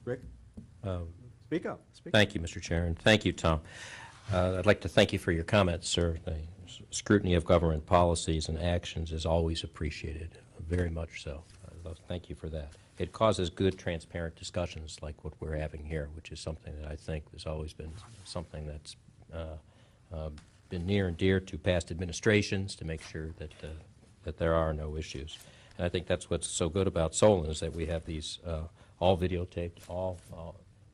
Rick, speak up. Thank you, Mr. Chair, and thank you, Tom. I'd like to thank you for your comments, sir. The scrutiny of government policies and actions is always appreciated, very much so. Thank you for that. It causes good, transparent discussions like what we're having here, which is something that I think has always been something that's been near and dear to past administrations to make sure that that there are no issues. And I think that's what's so good about Solon is that we have these all videotaped, all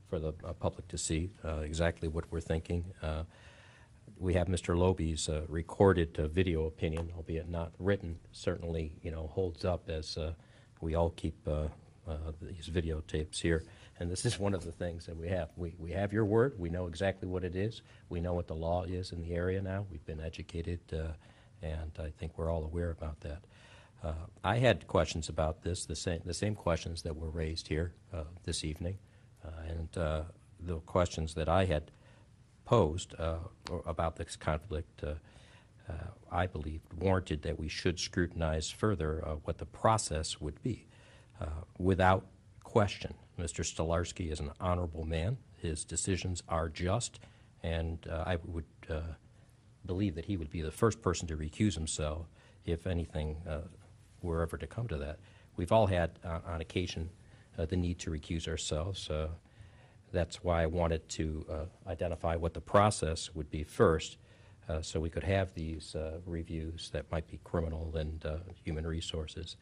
for the public to see exactly what we're thinking. We have Mr. Loebe's recorded video opinion, albeit not written, certainly holds up as we all keep these videotapes here. And this is one of the things that we have. We have your word. We know exactly what it is. We know what the law is in the area now. We've been educated, and I think we're all aware about that. I had questions about this, the same questions that were raised here this evening, and the questions that I had posed about this conflict, I believe, warranted that we should scrutinize further what the process would be. Without question, Mr. Stolarsky is an honorable man. His decisions are just, and I would believe that he would be the first person to recuse himself if anything were ever to come to that. We've all had, on occasion, the need to recuse ourselves. That's why I wanted to identify what the process would be first, so we could have these reviews that might be criminal and human resources.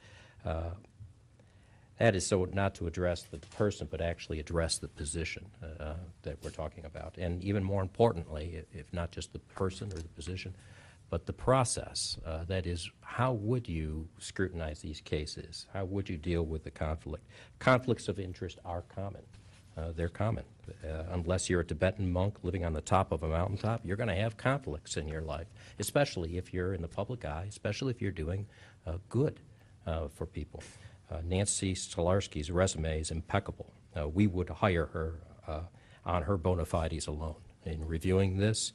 That is so not to address the person, but actually address the position that we're talking about. And even more importantly, if not just the person or the position, but the process. That is, how would you scrutinize these cases? How would you deal with the conflict? Conflicts of interest are common. They're common. Unless you're a Tibetan monk living on the top of a mountaintop, you're going to have conflicts in your life, especially if you're in the public eye, especially if you're doing good for people. Nancy Stolarsky's resume is impeccable. We would hire her on her bona fides alone. In reviewing this,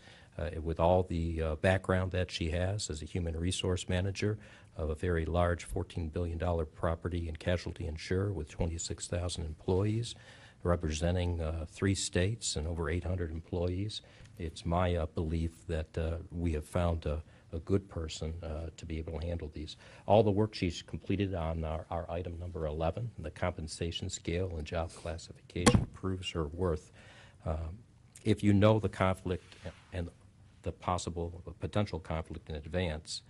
with all the background that she has as a human resource manager of a very large $14 billion property and casualty insurer with 26,000 employees, representing 3 states and over 800 employees, it's my belief that we have found a good person to be able to handle these. All the work she's completed on our item number 11, the compensation scale and job classification, proves her worth. If you know the conflict and the potential conflict in advance,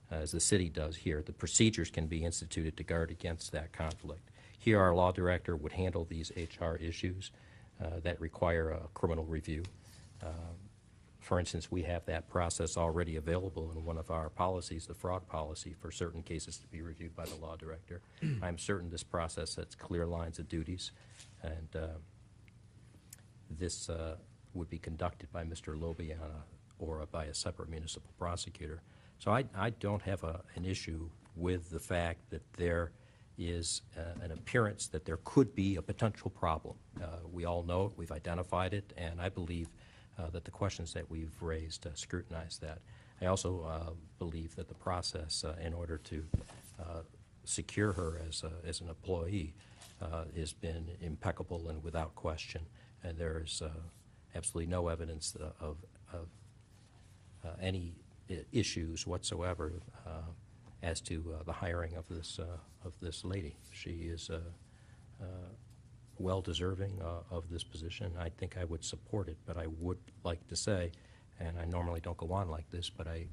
as the city does here, the procedures can be instituted to guard against that conflict. Here, our law director would handle these HR issues that require a criminal review. For instance, we have that process already available in one of our policies, the fraud policy, for certain cases to be reviewed by the law director. I'm certain this process sets clear lines of duties, and this would be conducted by Mr. Loebe or by a separate municipal prosecutor. So I don't have an issue with the fact that there is an appearance that there could be a potential problem. We all know it, we've identified it, and I believe that the questions that we've raised scrutinize that. I also believe that the process in order to secure her as an employee has been impeccable and without question, and there is absolutely no evidence of any issues whatsoever as to the hiring of this lady. She is well deserving of this position. I think I would support it, but I would like to say, and I normally don't go on like this, but I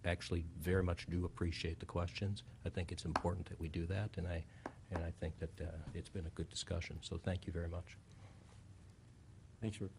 actually very much do appreciate the questions. I think it's important that we do that, and I think that it's been a good discussion. So thank you very much. Thanks, Rick.